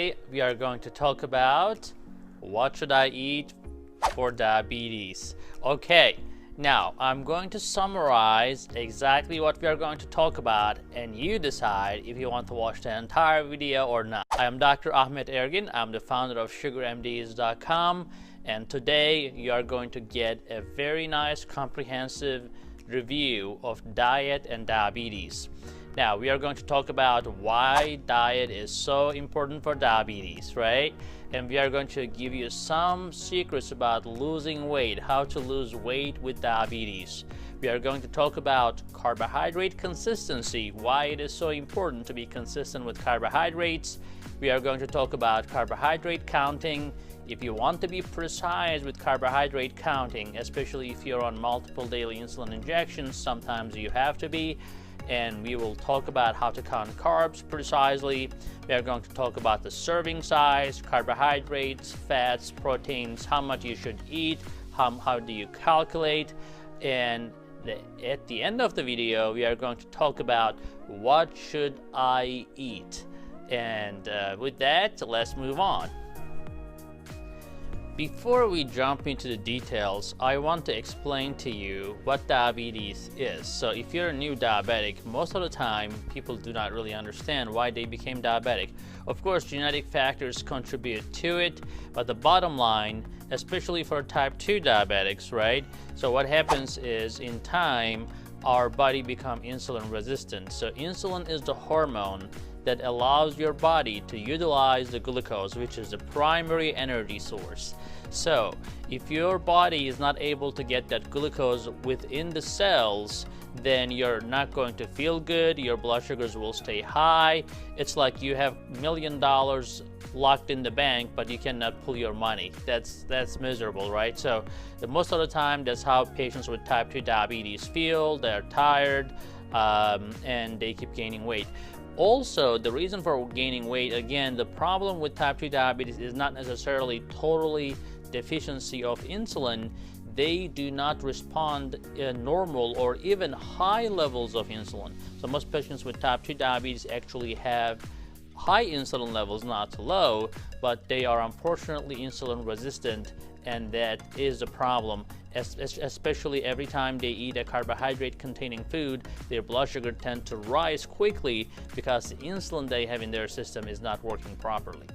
Today we are going to talk about what should I eat for diabetes. Okay, now I'm going to summarize exactly what we are going to talk about, and you decide if you want to watch the entire video or not. I am Dr. Ahmet Ergin. I'm the founder of sugarmds.com, and today you are going to get a very nice comprehensive review of diet and diabetes. Now we are going to talk about why diet is so important for diabetes, right? And we are going to give you some secrets about losing weight, how to lose weight with diabetes. We are going to talk about carbohydrate consistency, why it is so important to be consistent with carbohydrates. We are going to talk about carbohydrate counting. If you want to be precise with carbohydrate counting, especially if you're on multiple daily insulin injections, sometimes you have to be. And we will talk about how to count carbs precisely. We are going to talk about the serving size, carbohydrates, fats, proteins, how much you should eat, how do you calculate, and at the end of the video we are going to talk about what should I eat. And with that, let's move on. Before we jump into the details, I want to explain to you what diabetes is. So if you're a new diabetic, most of the time people do not really understand why they became diabetic. Of course, genetic factors contribute to it, but the bottom line, especially for type 2 diabetics, right? So what happens is, in time, our body becomes insulin resistant. So insulin is the hormone that allows your body to utilize the glucose, which is the primary energy source. So if your body is not able to get that glucose within the cells, then you're not going to feel good, your blood sugars will stay high. It's like you have $1 million locked in the bank, but you cannot pull your money. That's miserable, right? So most of the time, that's how patients with type 2 diabetes feel. They're tired, and they keep gaining weight. Also, the reason for gaining weight, again, the problem with type 2 diabetes is not necessarily totally deficiency of insulin. They do not respond normal or even high levels of insulin. So most patients with type 2 diabetes actually have high insulin levels, not low, but they are unfortunately insulin resistant, and that is a problem. Especially every time they eat a carbohydrate containing food, their blood sugar tend to rise quickly because the insulin they have in their system is not working properly.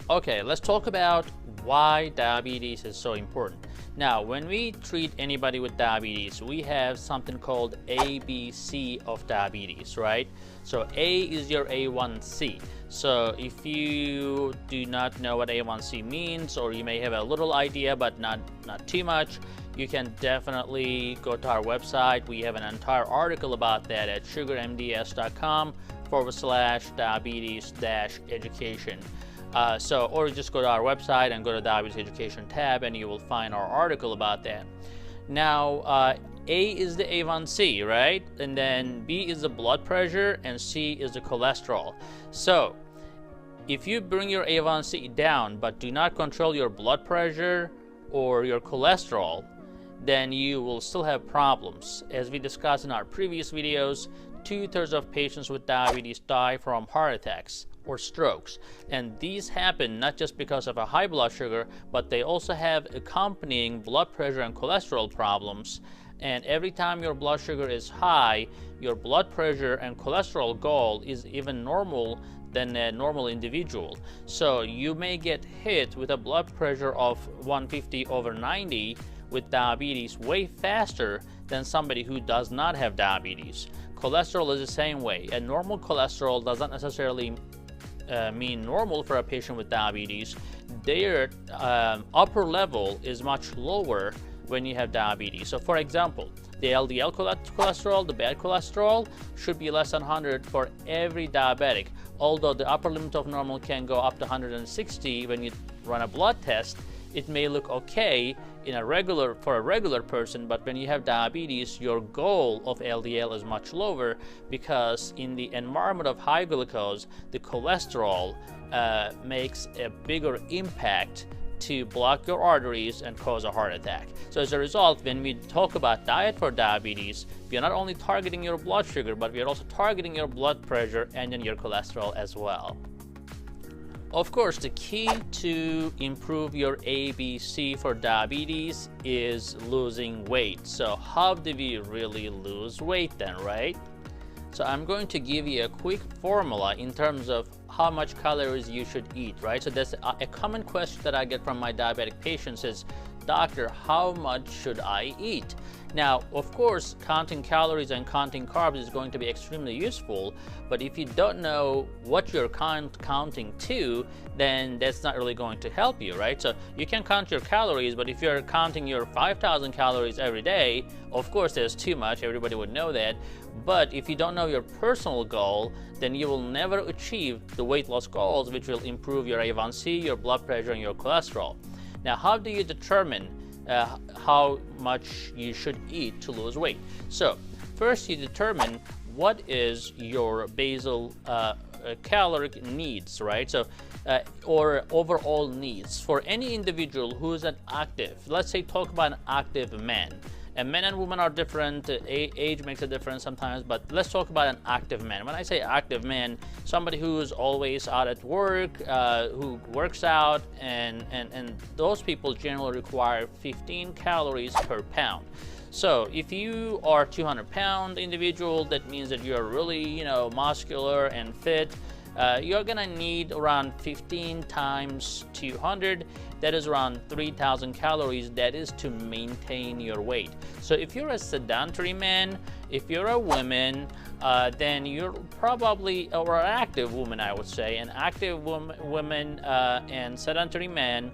Okay, let's talk about why diabetes is so important. Now, when we treat anybody with diabetes, we have something called ABC of diabetes, right? So A is your A1C. So if you do not know what A1C means, or you may have a little idea but not too much, you can definitely go to our website. We have an entire article about that at sugarmds.com/diabetes-education. Or just go to our website and go to diabetes education tab, and you will find our article about that. Now, A is the A1C, right? And then B is the blood pressure, and C is the cholesterol. So if you bring your A1C down but do not control your blood pressure or your cholesterol, then you will still have problems. As we discussed in our previous videos, 2/3 of patients with diabetes die from heart attacks or strokes. And these happen not just because of a high blood sugar, but they also have accompanying blood pressure and cholesterol problems. And every time your blood sugar is high, your blood pressure and cholesterol goal is even normal than a normal individual. So you may get hit with a blood pressure of 150/90 with diabetes way faster than somebody who does not have diabetes. Cholesterol is the same way. A normal cholesterol does not necessarily mean normal for a patient with diabetes. Their upper level is much lower when you have diabetes. So for example, the LDL cholesterol, the bad cholesterol, should be less than 100 for every diabetic. Although the upper limit of normal can go up to 160 when you run a blood test, it may look okay for a regular person, but when you have diabetes, your goal of LDL is much lower, because in the environment of high glucose, the cholesterol makes a bigger impact to block your arteries and cause a heart attack. So as a result, when we talk about diet for diabetes, we are not only targeting your blood sugar, but we are also targeting your blood pressure and then your cholesterol as well. Of course, the key to improve your ABC for diabetes is losing weight. So how do we really lose weight then, right? So I'm going to give you a quick formula in terms of how much calories you should eat, right? So that's a common question that I get from my diabetic patients is, doctor, how much should I eat? Now, of course, counting calories and counting carbs is going to be extremely useful, but if you don't know what you're counting to, then that's not really going to help you, right? So you can count your calories, but if you're counting your 5,000 calories every day, of course, there's too much. Everybody would know that. But if you don't know your personal goal, then you will never achieve the weight loss goals, which will improve your A1C, your blood pressure, and your cholesterol. Now, how do you determine how much you should eat to lose weight? So first you determine what is your basal caloric needs, right? So or overall needs for any individual who is an active. Let's say talk about an active man. And men and women are different, age makes a difference sometimes, but let's talk about an active man. When I say active man, somebody who's always out at work, who works out, and those people generally require 15 calories per pound. So if you are 200-pound individual, that means that you're really, muscular and fit. You're gonna need around 15 times 200. That is around 3,000 calories. That is to maintain your weight. So if you're a sedentary man, if you're a woman, then you're probably, or an active woman, I would say, an active woman and sedentary man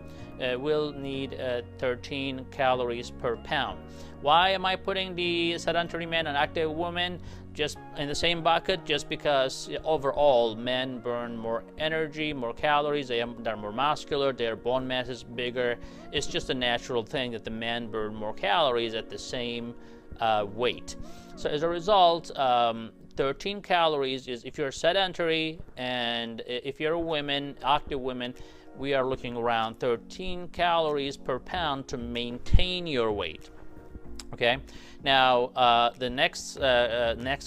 will need 13 calories per pound. Why am I putting the sedentary man and active woman just in the same bucket? Just because overall men burn more energy, more calories, they're more muscular, their bone mass is bigger. It's just a natural thing that the men burn more calories at the same weight. So as a result, 13 calories is if you're sedentary, and if you're a woman, active women, we are looking around 13 calories per pound to maintain your weight. Okay, now the next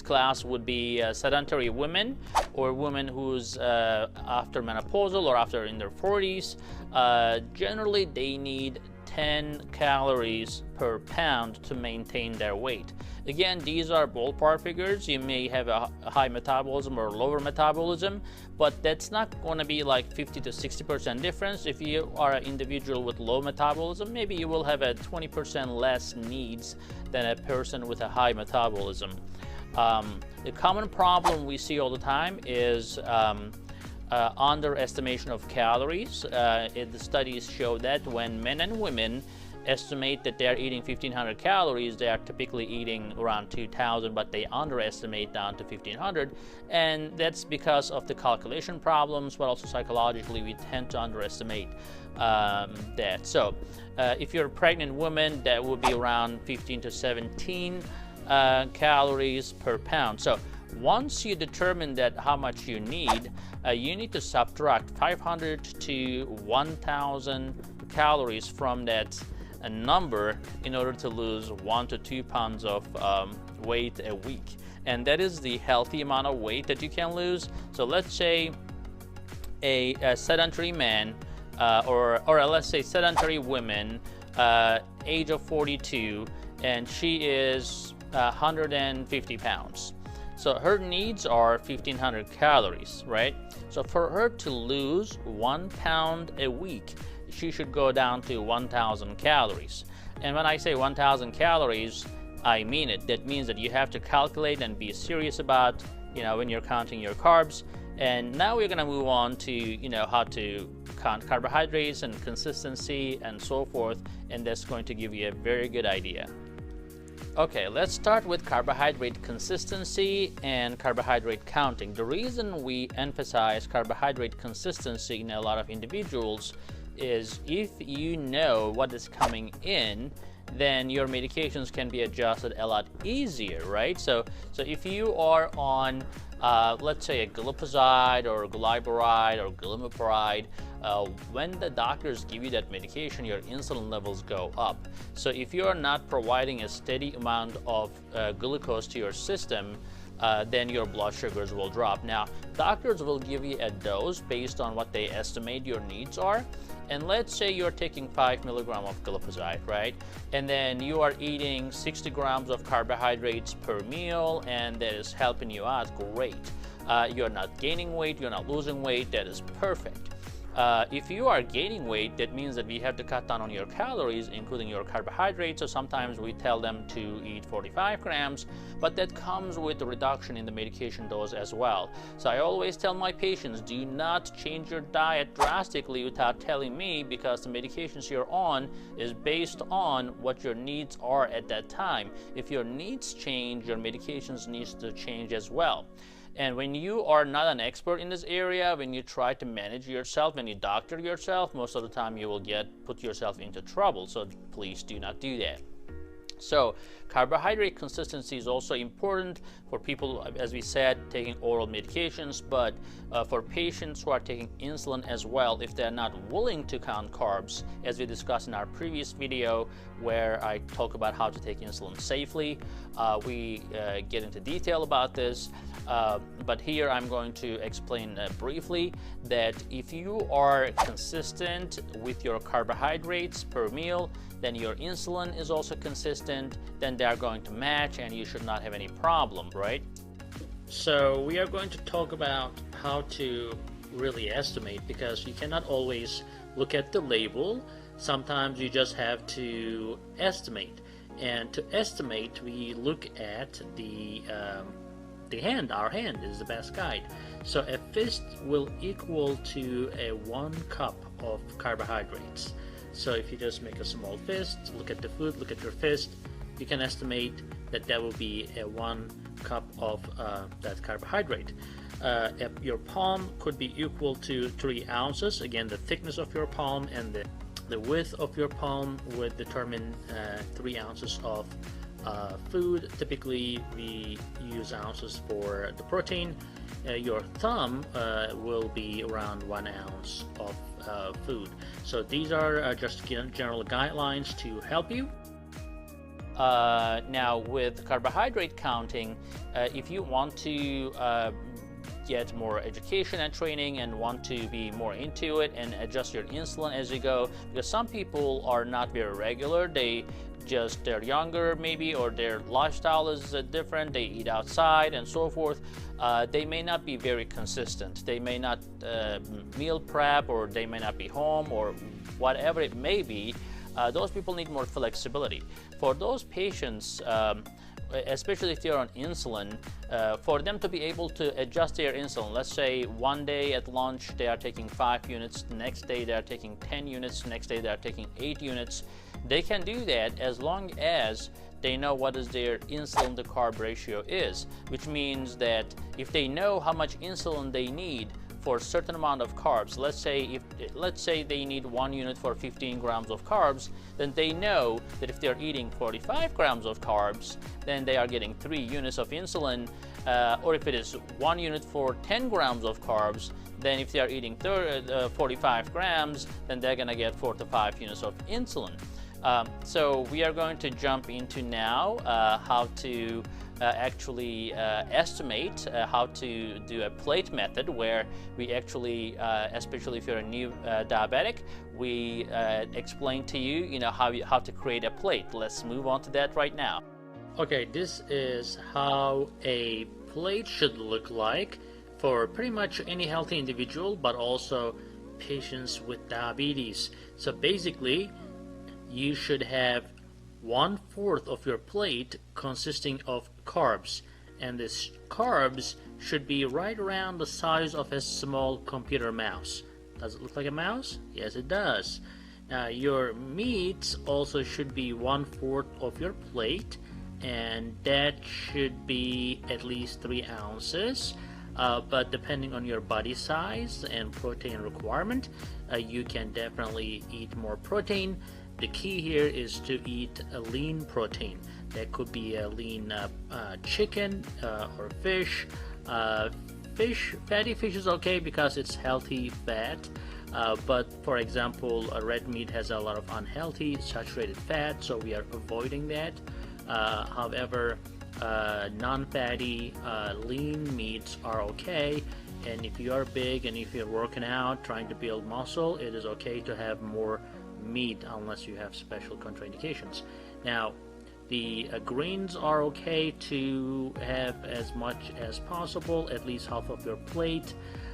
class would be sedentary women, or women who's after menopausal or after in their 40s. Generally, they need 10 calories per pound to maintain their weight. Again, these are ballpark figures. You may have a high metabolism or lower metabolism, but that's not going to be like 50 to 60% difference. If you are an individual with low metabolism, maybe you will have a 20% less needs than a person with a high metabolism. The common problem we see all the time is underestimation of calories. The studies show that when men and women estimate that they're eating 1,500 calories, they are typically eating around 2,000, but they underestimate down to 1,500, and that's because of the calculation problems, but also psychologically we tend to underestimate that. So if you're a pregnant woman, that would be around 15 to 17 calories per pound. So once you determine that how much you need to subtract 500 to 1,000 calories from that number in order to lose 1 to 2 pounds of weight a week. And that is the healthy amount of weight that you can lose. So let's say a sedentary man or let's say sedentary woman, age of 42, and she is 150 pounds. So her needs are 1,500 calories, right? So for her to lose 1 pound a week, she should go down to 1,000 calories. And when I say 1,000 calories, I mean it. That means that you have to calculate and be serious about, when you're counting your carbs. And now we're going to move on to, how to count carbohydrates and consistency and so forth. And that's going to give you a very good idea. Okay, let's start with carbohydrate consistency and carbohydrate counting. The reason we emphasize carbohydrate consistency in a lot of individuals is if you know what is coming in, then your medications can be adjusted a lot easier, right? So if you are on, let's say, a glipizide or glyburide or glimepiride, when the doctors give you that medication, your insulin levels go up. So if you are not providing a steady amount of glucose to your system, then your blood sugars will drop. Now, doctors will give you a dose based on what they estimate your needs are. And let's say you're taking 5 milligrams of glyphosate, right? And then you are eating 60 grams of carbohydrates per meal, and that is helping you out, great. You're not gaining weight, you're not losing weight, that is perfect. If you are gaining weight, that means that we have to cut down on your calories, including your carbohydrates. So sometimes we tell them to eat 45 grams, but that comes with a reduction in the medication dose as well. So I always tell my patients, do not change your diet drastically without telling me, because the medications you're on is based on what your needs are at that time. If your needs change, your medications needs to change as well. And when you are not an expert in this area, when you try to manage yourself, when you doctor yourself, most of the time you will put yourself into trouble. So please do not do that. So carbohydrate consistency is also important for people, as we said, taking oral medications, but for patients who are taking insulin as well, if they're not willing to count carbs, as we discussed in our previous video where I talk about how to take insulin safely. We get into detail about this, but here I'm going to explain briefly that if you are consistent with your carbohydrates per meal, then your insulin is also consistent, then they are going to match and you should not have any problem, right? So we are going to talk about how to really estimate, because you cannot always look at the label. Sometimes you just have to estimate. And to estimate, we look at the hand. Our hand is the best guide. So a fist will equal to a 1 cup of carbohydrates. So if you just make a small fist, look at the food, look at your fist, you can estimate that that will be a 1 cup of that carbohydrate. Your palm could be equal to 3 ounces. Again, the thickness of your palm and the width of your palm would determine 3 ounces of food. Typically, we use ounces for the protein. Your thumb will be around 1 ounce of food. So these are just general guidelines to help you. Now with carbohydrate counting, if you want to get more education and training and want to be more into it and adjust your insulin as you go, because some people are not very regular, they're younger maybe, or their lifestyle is different, they eat outside and so forth, they may not be very consistent, they may not meal prep, or they may not be home, or whatever it may be. Those people need more flexibility. For those patients, especially if they're on insulin, for them to be able to adjust their insulin, let's say one day at lunch they are taking 5 units, the next day they are taking 10 units, the next day they are taking 8 units, they can do that as long as they know what is their insulin to carb ratio is, which means that if they know how much insulin they need for a certain amount of carbs, let's say they need 1 unit for 15 grams of carbs, then they know that if they're eating 45 grams of carbs, then they are getting 3 units of insulin, or if it is 1 unit for 10 grams of carbs, then if they are eating 45 grams, then they're gonna get 4 to 5 units of insulin. So we are going to jump into now how to actually estimate, how to do a plate method, where we actually, especially if you're a new diabetic, we explain to you, how to create a plate. Let's move on to that right now. Okay, this is how a plate should look like for pretty much any healthy individual, but also patients with diabetes. So basically, you should have 1/4 of your plate consisting of carbs, and these carbs should be right around the size of a small computer mouse. Does it look like a mouse? Yes, it does. Now your meats also should be 1/4 of your plate, and that should be at least 3 ounces. But depending on your body size and protein requirement, you can definitely eat more protein. The key here is to eat a lean protein. That could be a lean chicken or fish. Fatty fish is okay because it's healthy fat. But for example, red meat has a lot of unhealthy saturated fat, so we are avoiding that. However, non-fatty, lean meats are okay. And if you are big and if you're working out, trying to build muscle, it is okay to have more meat unless you have special contraindications. Now, the greens are okay to have as much as possible, at least half of your plate.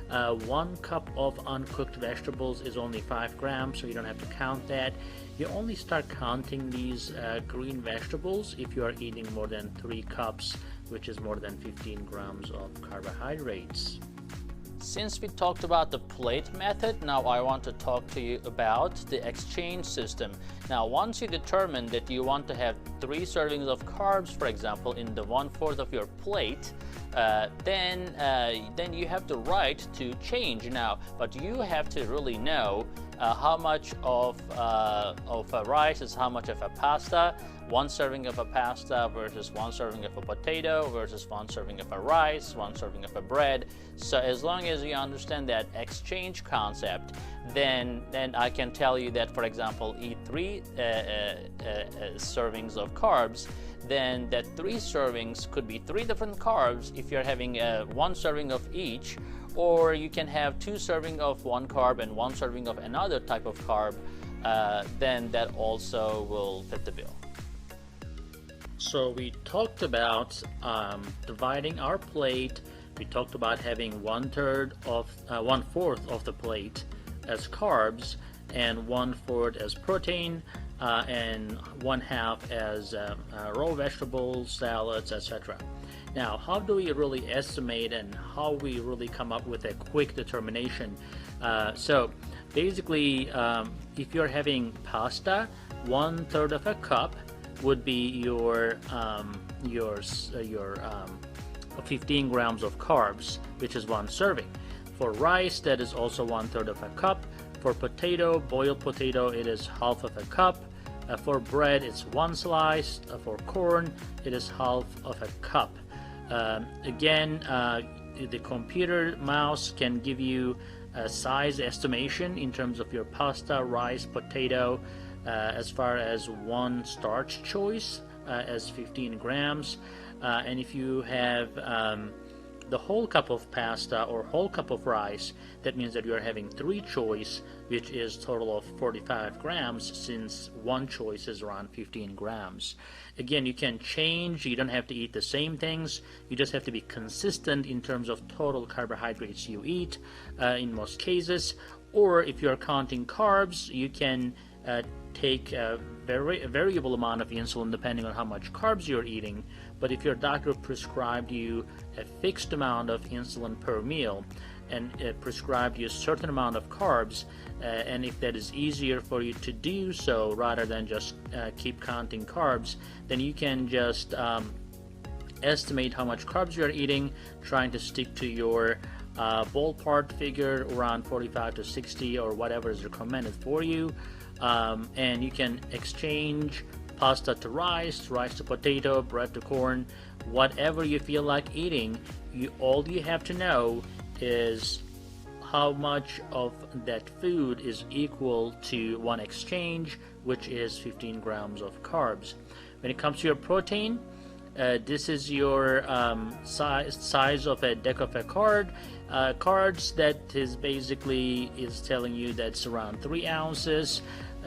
1 cup of uncooked vegetables is only 5 grams, so you don't have to count that. You only start counting these green vegetables if you are eating more than 3 cups, which is more than 15 grams of carbohydrates. Since we talked about the plate method, now I want to talk to you about the exchange system. Now, once you determine that you want to have 3 servings of carbs, for example, in the 1/4 of your plate, then you have the right to change now. But you have to really know how much of a rice is how much of a pasta. 1 serving of a pasta versus 1 serving of a potato versus 1 serving of a rice, 1 serving of a bread. So as long as you understand that exchange concept, then I can tell you that, for example, eat 3 servings of carbs. Then that 3 servings could be 3 different carbs if you're having 1 serving of each, or you can have 2 servings of 1 carb and 1 serving of another type of carb. Then that also will fit the bill. So we talked about dividing our plate. We talked about having 1/4 of the plate as carbs and 1/4 as protein, and 1/2 as raw vegetables, salads, etc. Now, how do we really estimate and how we really come up with a quick determination? So basically, if you're having pasta, 1/3 of a cup would be your 15 grams of carbs, which is 1 serving. For rice, that is also 1/3 of a cup. For potato, boiled potato, it is 1/2 of a cup. For bread, it's 1 slice. For corn, it is 1/2 of a cup. Again, the computer mouse can give you a size estimation in terms of your pasta, rice, potato, as far as 1 starch choice as 15 grams. And if you have the whole cup of pasta or whole cup of rice, that means that you are having 3 choice, which is total of 45 grams, since 1 choice is around 15 grams. Again, you can change. You don't have to eat the same things. You just have to be consistent in terms of total carbohydrates you eat in most cases. Or if you're counting carbs, you can take a variable amount of insulin depending on how much carbs you're eating. But if your doctor prescribed you a fixed amount of insulin per meal and prescribed you a certain amount of carbs, and if that is easier for you to do so rather than just keep counting carbs, then you can just estimate how much carbs you're eating, trying to stick to your ballpark figure around 45 to 60 or whatever is recommended for you. And you can exchange pasta to rice, rice to potato, bread to corn, whatever you feel like eating. All you have to know is how much of that food is equal to 1 exchange, which is 15 grams of carbs. When it comes to your protein, this is your size of a deck of a cards that is basically telling you that's around 3 ounces.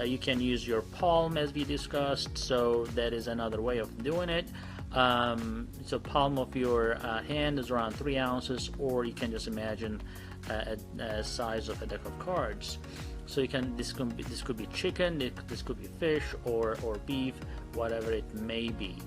You can use your palm as we discussed, so that is another way of doing it. So palm of your hand is around 3 ounces, or you can just imagine a size of a deck of cards. So you can this could be chicken, this could be fish or beef, whatever it may be.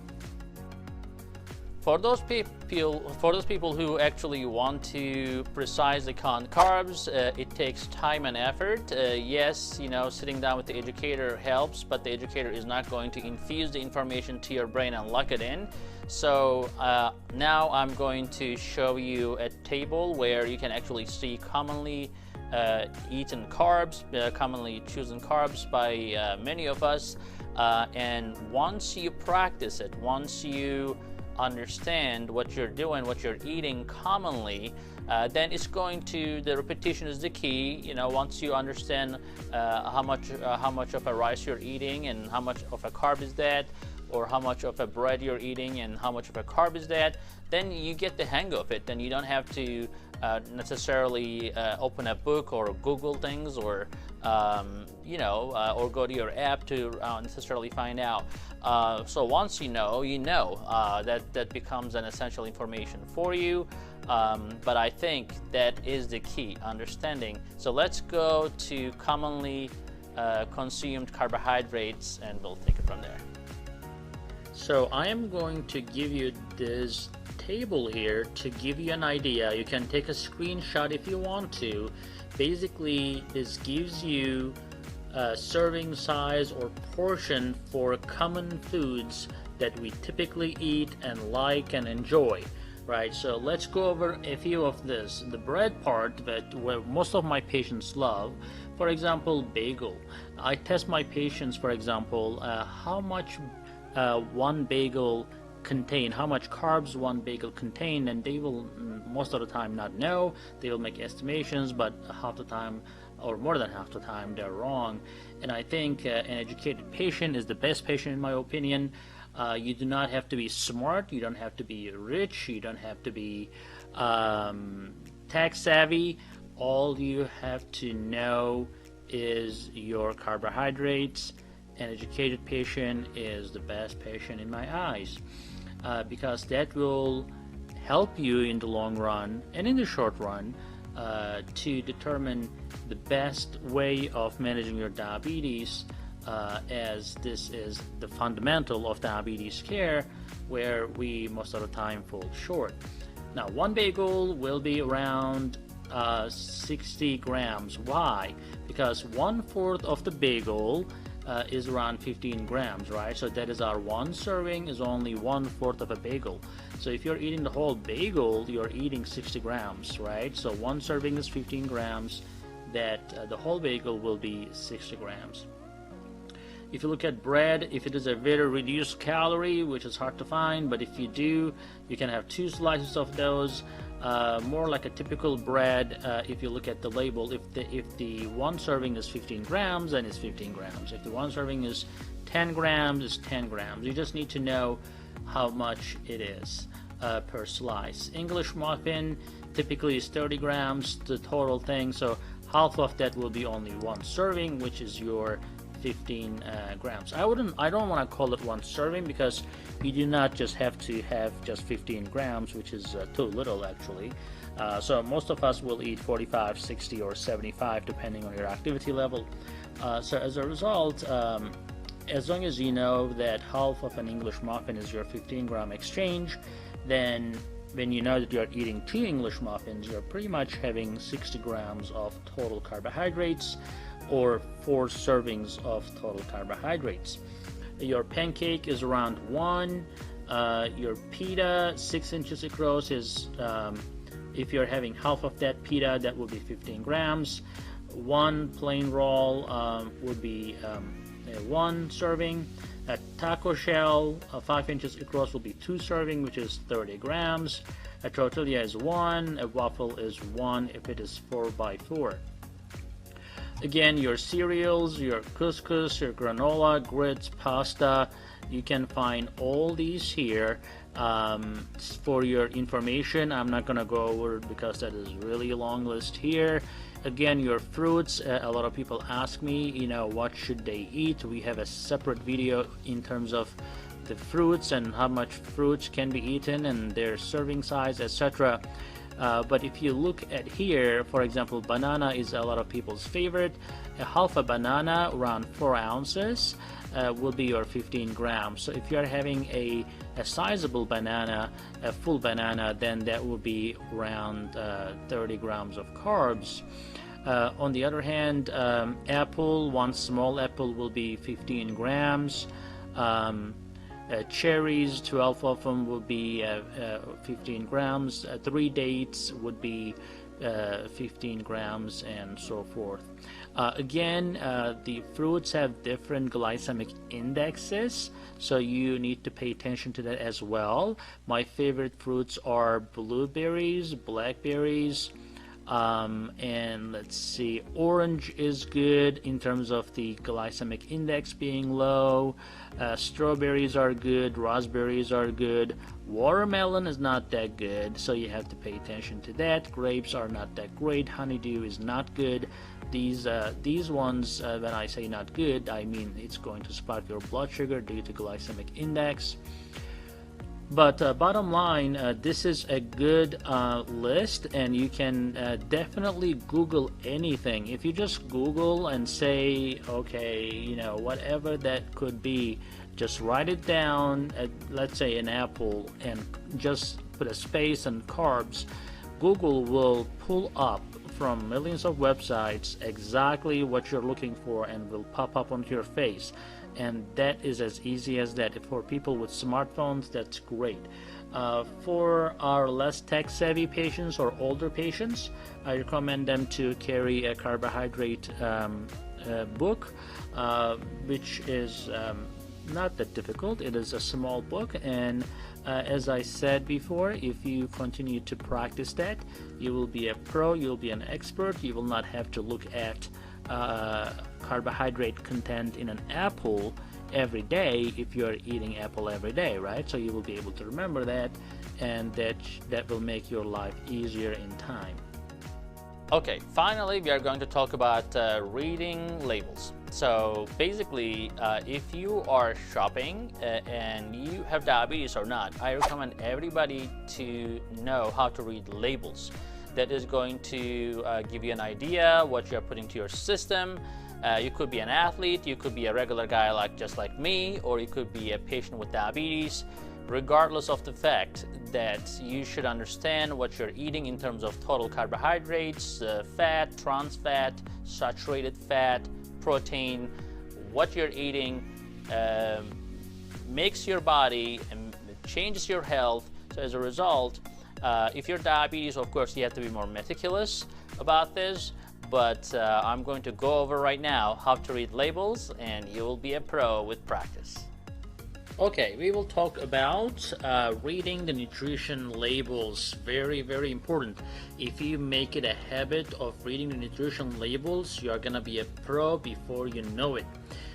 For those people who actually want to precisely count carbs, it takes time and effort. Yes, sitting down with the educator helps, but the educator is not going to infuse the information to your brain and lock it in. So now I'm going to show you a table where you can actually see commonly eaten carbs, commonly chosen carbs by many of us. And once you practice it, once you understand what you're doing, what you're eating commonly, then it's going to, the repetition is the key. Once you understand how much of a rice you're eating and how much of a carb is that, or how much of a bread you're eating and how much of a carb is that, then you get the hang of it. Then you don't have to necessarily open a book or Google things, or or go to your app to necessarily find out. So once you know, that becomes an essential information for you. But I think that is the key, understanding. So let's go to commonly consumed carbohydrates, and we'll take it from there. So I am going to give you this table here to give you an idea. You can take a screenshot if you want to. Basically, this gives you a serving size or portion for common foods that we typically eat and like and enjoy. Right, so let's go over a few of this. The bread part, where most of my patients love, for example, bagel. I test my patients, for example, how much one bagel contain, how much carbs one bagel contain, and they will most of the time not know. They will make estimations, but half the time, or more than half the time, they're wrong. And I think an educated patient is the best patient in my opinion. You do not have to be smart, you don't have to be rich, you don't have to be tax savvy. All you have to know is your carbohydrates. An educated patient is the best patient in my eyes, because that will help you in the long run and in the short run to determine the best way of managing your diabetes, as this is the fundamental of diabetes care, where we most of the time fall short. Now, one bagel will be around 60 grams. Why? Because 1/4 of the bagel is around 15 grams, right? So that is our one serving is only 1/4 of a bagel. So if you're eating the whole bagel, you're eating 60 grams, right? So one serving is 15 grams, that the whole bagel will be 60 grams. If you look at bread, if it is a very reduced calorie, which is hard to find, but if you do, you can have 2 slices of those, more like a typical bread. If you look at the label, if the one serving is 15 grams, then it's 15 grams. If the one serving is 10 grams, it's 10 grams. You just need to know how much it is per slice. English muffin typically is 30 grams, the total thing, so half of that will be only one serving, which is your 15 grams. I don't want to call it one serving, because you do not just have to have just 15 grams, which is too little actually. So most of us will eat 45, 60, or 75 depending on your activity level. So as a result, as long as you know that half of an English muffin is your 15-gram exchange, then when you know that you're eating 2 English muffins, you're pretty much having 60 grams of total carbohydrates, or 4 servings of total carbohydrates. Your pancake is around 1. Your pita, 6 inches across, is if you're having half of that pita, that will be 15 grams. One plain roll would be 1 serving. A taco shell, 5 inches across, will be 2 serving, which is 30 grams. A tortilla is 1. A waffle is 1 if it is 4x4. Again, your cereals, your couscous, your granola, grits, pasta, you can find all these here for your information. I'm not going to go over it because that is really a long list here. Again, your fruits, a lot of people ask me, what should they eat? We have a separate video in terms of the fruits and how much fruits can be eaten and their serving size, etc. But if you look at here, for example, banana is a lot of people's favorite. A half a banana, around 4 ounces, will be your 15 grams. So if you're having a sizable banana, a full banana, then that will be around 30 grams of carbs. On the other hand, apple, 1 small apple will be 15 grams. Cherries, 12 of them will be 15 grams. 3 dates would be 15 grams, and so forth. Again, the fruits have different glycemic indexes, so you need to pay attention to that as well. My favorite fruits are blueberries, blackberries, And let's see, orange is good in terms of the glycemic index being low. Strawberries are good, raspberries are good. Watermelon is not that good, so you have to pay attention to that. Grapes are not that great. Honeydew is not good. These ones, when I say not good, I mean it's going to spike your blood sugar due to glycemic index. But bottom line, this is a good list, and you can definitely Google anything. If you just Google and say, okay, you know, whatever that could be, just write it down, let's say an apple, and just put a space and carbs. Google will pull up from millions of websites exactly what you're looking for and will pop up onto your face. And that is as easy as that. For people with smartphones, that's great. For our less tech savvy patients or older patients, I recommend them to carry a carbohydrate book, which is not that difficult. It is a small book, and as I said before, if you continue to practice that, you will be a pro, you'll be an expert. You will not have to look at carbohydrate content in an apple every day if you're eating apple every day, right? So you will be able to remember that, and that will make your life easier in time. Okay, finally we are going to talk about reading labels. So basically, if you are shopping and you have diabetes or not, I recommend everybody to know how to read labels. That is going to give you an idea what you're putting to your system. You could be an athlete, you could be a regular guy just like me, or you could be a patient with diabetes. Regardless of the fact that you should understand what you're eating in terms of total carbohydrates, fat, trans fat, saturated fat, protein, what you're eating makes your body and changes your health. So as a result, if you're diabetes, of course, you have to be more meticulous about this, but I'm going to go over right now how to read labels, and you will be a pro with practice. Okay, we will talk about reading the nutrition labels. Very, very important. If you make it a habit of reading the nutrition labels, you are gonna be a pro before you know it.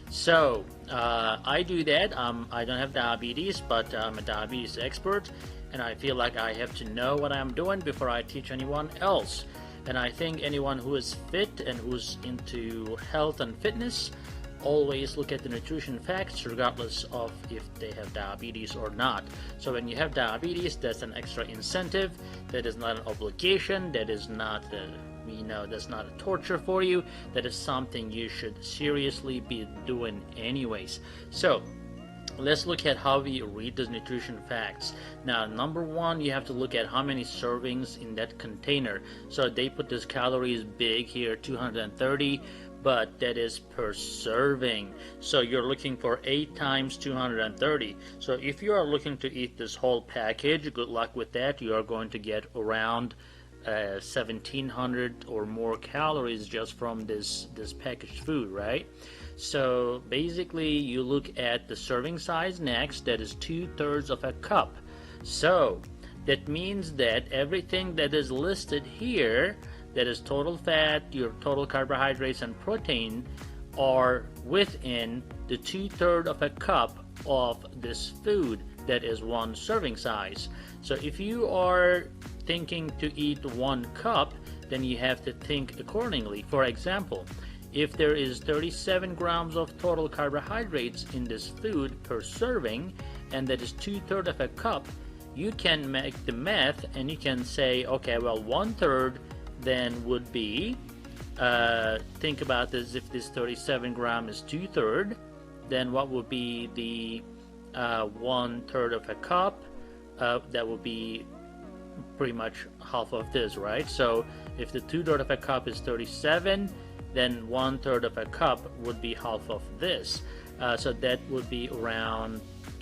So I do that. I don't have diabetes, but I'm a diabetes expert, and I feel like I have to know what I'm doing before I teach anyone else. And I think anyone who is fit and who's into health and fitness always look at the nutrition facts regardless of if they have diabetes or not. So when you have diabetes, that's an extra incentive. That is not an obligation. That is not that's not a torture for you. That is something you should seriously be doing anyways. So let's look at how we read those nutrition facts. Now, number one, you have to look at how many servings in that container. So they put this calories big here, 230, but that is per serving. So you're looking for 8 times 230. So if you are looking to eat this whole package, good luck with that. You are going to get around 1700 or more calories just from this packaged food, right? So basically you look at the serving size next. That is 2/3 of a cup. So that means that everything that is listed here, that is total fat, your total carbohydrates and protein, are within the 2/3 of a cup of this food. That is one serving size. So if you are thinking to eat 1 cup, then you have to think accordingly. For example, if there is 37 grams of total carbohydrates in this food per serving, and that is 2/3 of a cup, you can make the math and you can say, okay, well, 1/3 then would be, think about this, if this 37 gram is 2/3, then what would be the 1/3 of a cup? That would be pretty much half of this, right? So if the 2/3 of a cup is 37, then 1/3 of a cup would be half of this. So that would be around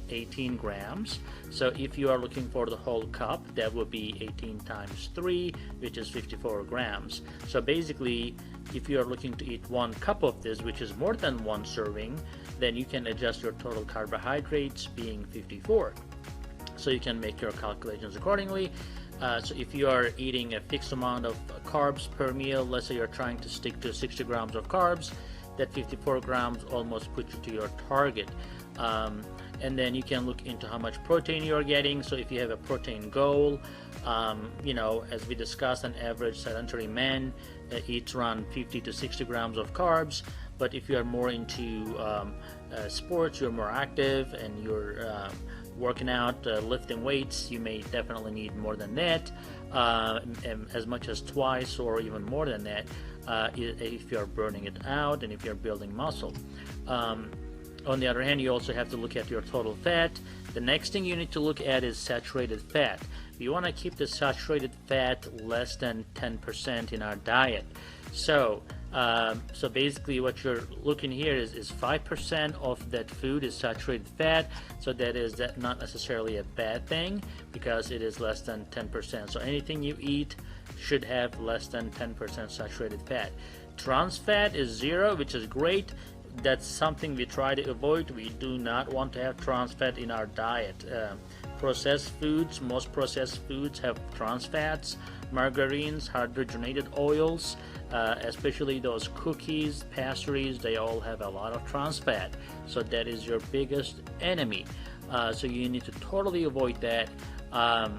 18 grams. So if you are looking for the whole cup, that would be 18 times 3, which is 54 grams. So basically, if you are looking to eat 1 cup of this, which is more than 1 serving, then you can adjust your total carbohydrates being 54. So you can make your calculations accordingly. So if you are eating a fixed amount of carbs per meal, let's say you're trying to stick to 60 grams of carbs, that 54 grams almost puts you to your target. And then you can look into how much protein you're getting. So if you have a protein goal, as we discussed, an average sedentary man eats around 50 to 60 grams of carbs. But if you are more into sports, you're more active, and you're working out, lifting weights, you may definitely need more than that, as much as twice or even more than that, if you're burning it out and if you're building muscle. On the other hand, you also have to look at your total fat. The next thing you need to look at is saturated fat. We want to keep the saturated fat less than 10% in our diet. So basically what you're looking here is 5% of that food is saturated fat. So that is not necessarily a bad thing, because it is less than 10%. So anything you eat should have less than 10% saturated fat. Trans fat is 0, which is great. That's something we try to avoid. We do not want to have trans fat in our diet. Processed foods, most processed foods have trans fats. Margarines, hydrogenated oils, especially those cookies, pastries, they all have a lot of trans fat. So that is your biggest enemy. So you need to totally avoid that.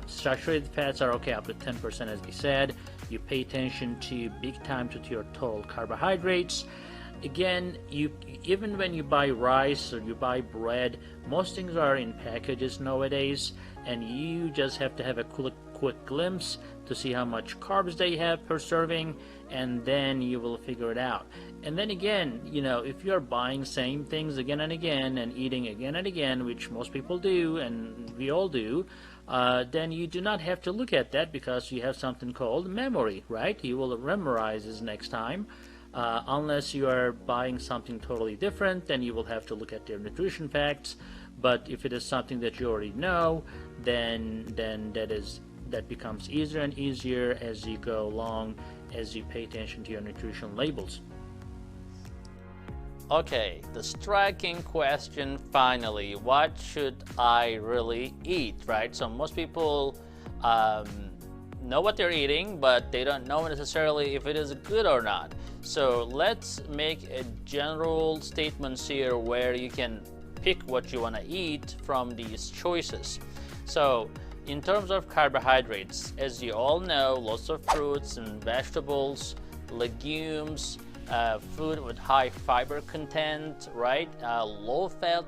Saturated fats are okay up to 10%, as we said. You pay attention to big time to your total carbohydrates. Again, even when you buy rice or you buy bread, most things are in packages nowadays, and you just have to have a quick glimpse to see how much carbs they have per serving, and then you will figure it out. And then again, if you're buying same things again and again and eating again and again, which most people do and we all do, then you do not have to look at that, because you have something called memory, right? You will memorize this next time. Unless you are buying something totally different, then you will have to look at their nutrition facts. But if it is something that you already know, then that becomes easier and easier as you go along, as you pay attention to your nutrition labels. Okay, the striking question finally, what should I really eat, right? So most people know what they're eating, but they don't know necessarily if it is good or not. So let's make a general statements here where you can pick what you want to eat from these choices. So in terms of carbohydrates, as you all know, lots of fruits and vegetables, legumes, food with high fiber content, right? Low fat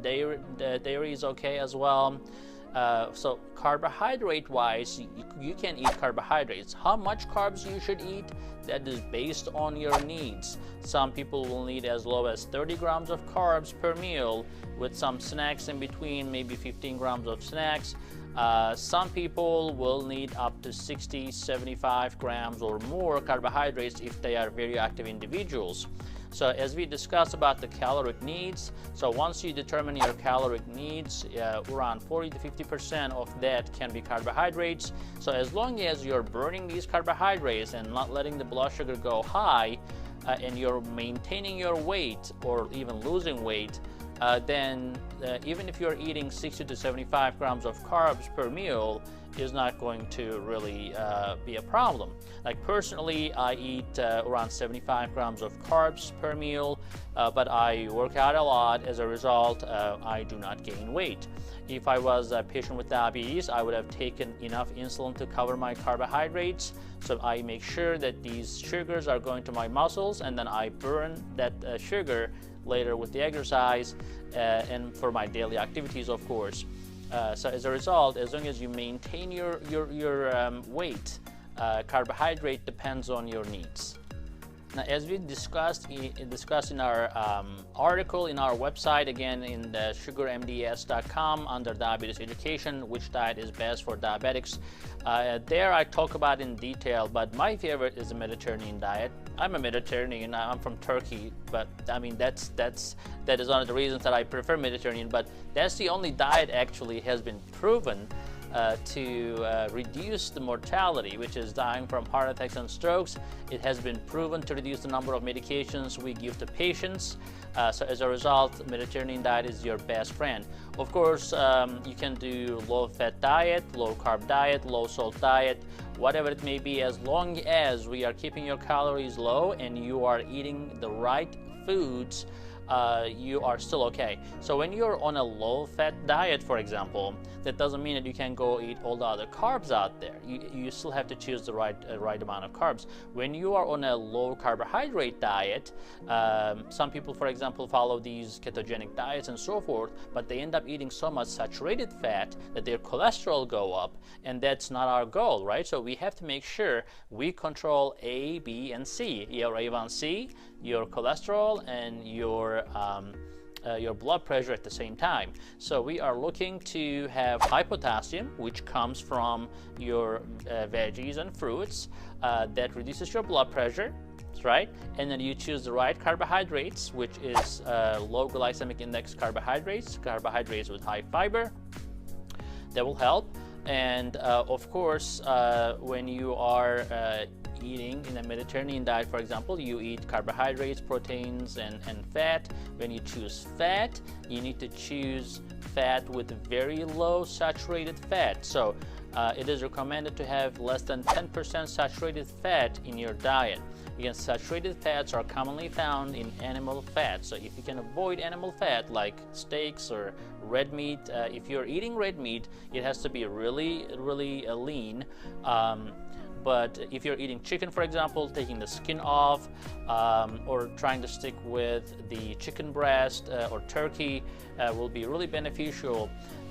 dairy is okay as well. So carbohydrate wise, you can eat carbohydrates. How much carbs you should eat, that is based on your needs. Some people will need as low as 30 grams of carbs per meal, with some snacks in between, maybe 15 grams of snacks. Some people will need up to 60, 75 grams or more carbohydrates if they are very active individuals. So as we discussed about the caloric needs, so once you determine your caloric needs, around 40 to 50% of that can be carbohydrates. So as long as you're burning these carbohydrates and not letting the blood sugar go high, and you're maintaining your weight or even losing weight, then even if you're eating 60 to 75 grams of carbs per meal, is not going to really be a problem. Like personally, I eat around 75 grams of carbs per meal, but I work out a lot. As a result, I do not gain weight. If I was a patient with diabetes, I would have taken enough insulin to cover my carbohydrates. So I make sure that these sugars are going to my muscles, and then I burn that sugar later with the exercise and for my daily activities, of course. So as a result, as long as you maintain your weight, carbohydrate depends on your needs. Now, as we discussed in our article in our website, again in the sugarmds.com under diabetes education, which diet is best for diabetics, there I talk about in detail, but my favorite is the Mediterranean diet. I'm a Mediterranean, I'm from Turkey, but I mean that is one of the reasons that I prefer Mediterranean, but that's the only diet actually has been proven to reduce the mortality, which is dying from heart attacks and strokes. It has been proven to reduce the number of medications we give to patients. So as a result, Mediterranean diet is your best friend. Of course, you can do low-fat diet, low-carb diet, low-salt diet, whatever it may be, as long as we are keeping your calories low and you are eating the right foods, you are still okay. So when you're on a low-fat diet, for example, that doesn't mean that you can go eat all the other carbs out there. You still have to choose the right amount of carbs. When you are on a low carbohydrate diet, some people, for example, follow these ketogenic diets and so forth, but they end up eating so much saturated fat that their cholesterol go up, and that's not our goal, right? So we have to make sure we control A, B, and C. Your A1C, your cholesterol, and your blood pressure at the same time. So we are looking to have high potassium, which comes from your veggies and fruits, that reduces your blood pressure, right? And then you choose the right carbohydrates, which is low glycemic index carbohydrates with high fiber. That will help. And of course, when you are eating in a Mediterranean diet, for example, you eat carbohydrates, proteins, and fat. When you choose fat, you need to choose fat with very low saturated fat. So it is recommended to have less than 10% saturated fat in your diet. Again, saturated fats are commonly found in animal fat. So if you can avoid animal fat like steaks or red meat, if you're eating red meat, it has to be really lean. But if you're eating chicken, for example, taking the skin off, or trying to stick with the chicken breast or turkey will be really beneficial.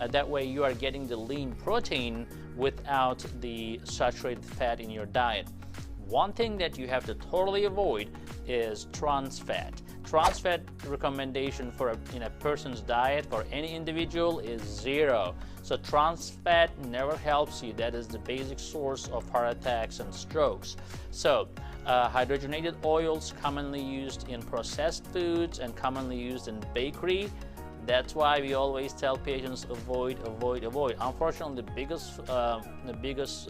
That way you are getting the lean protein without the saturated fat in your diet. One thing that you have to totally avoid is trans fat. Trans fat recommendation in a person's diet for any individual is 0. So trans fat never helps you. That is the basic source of heart attacks and strokes. So hydrogenated oils commonly used in processed foods and commonly used in bakery. That's why we always tell patients avoid. Unfortunately, the biggest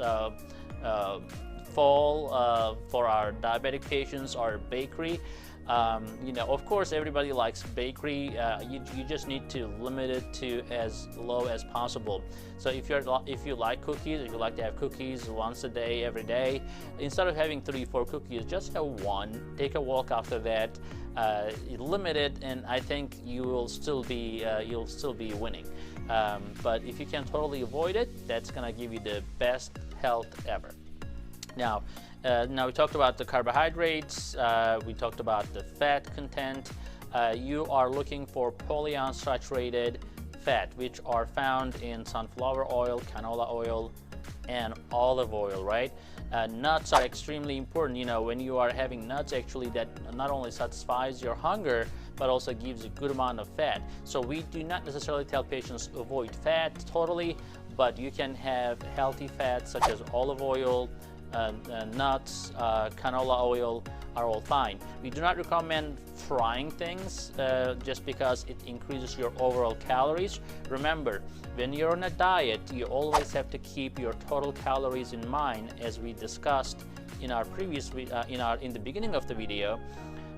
fall for our diabetic patients are bakery. Of course, everybody likes bakery. You just need to limit it to as low as possible. So if you like cookies, if you like to have cookies once a day, every day, instead of having 3-4 cookies, just have one. Take a walk after that. Limit it, and I think you'll still be winning. But if you can totally avoid it, that's gonna give you the best health ever. Now we talked about the carbohydrates, we talked about the fat content. You are looking for polyunsaturated fat, which are found in sunflower oil, canola oil, and olive oil, right? Nuts are extremely important. When you are having nuts, actually, that not only satisfies your hunger, but also gives a good amount of fat. So we do not necessarily tell patients avoid fat totally, but you can have healthy fats such as olive oil, nuts, canola oil are all fine. We do not recommend frying things just because it increases your overall calories. Remember, when you're on a diet, you always have to keep your total calories in mind, as we discussed in our previous in the beginning of the video.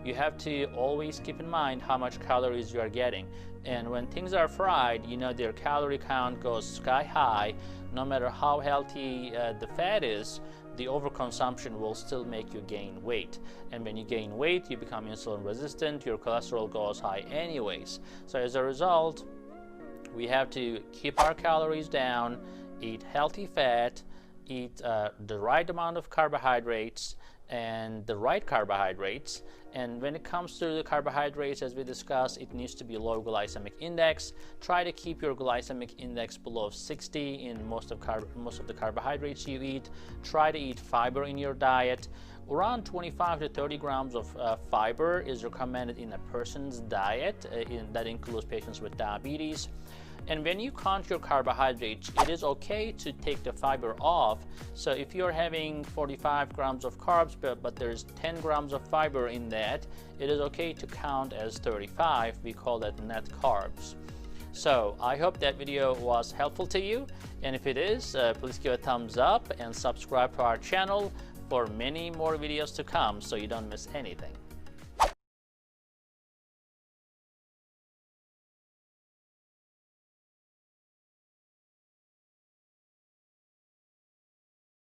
You have to always keep in mind how much calories you are getting. And when things are fried, their calorie count goes sky high. No matter how healthy the fat is, the overconsumption will still make you gain weight. And when you gain weight, you become insulin resistant, your cholesterol goes high anyways. So as a result, we have to keep our calories down, eat healthy fat, eat the right amount of carbohydrates, and the right carbohydrates. And when it comes to the carbohydrates, as we discussed, it needs to be low glycemic index. Try to keep your glycemic index below 60 in most of the carbohydrates you eat. Try to eat fiber in your diet. Around 25 to 30 grams of fiber is recommended in a person's diet. That includes patients with diabetes. And when you count your carbohydrates, it is okay to take the fiber off. So if you're having 45 grams of carbs, but there's 10 grams of fiber in that, it is okay to count as 35. We call that net carbs. So I hope that video was helpful to you, and if it is, please give a thumbs up and subscribe to our channel for many more videos to come so you don't miss anything.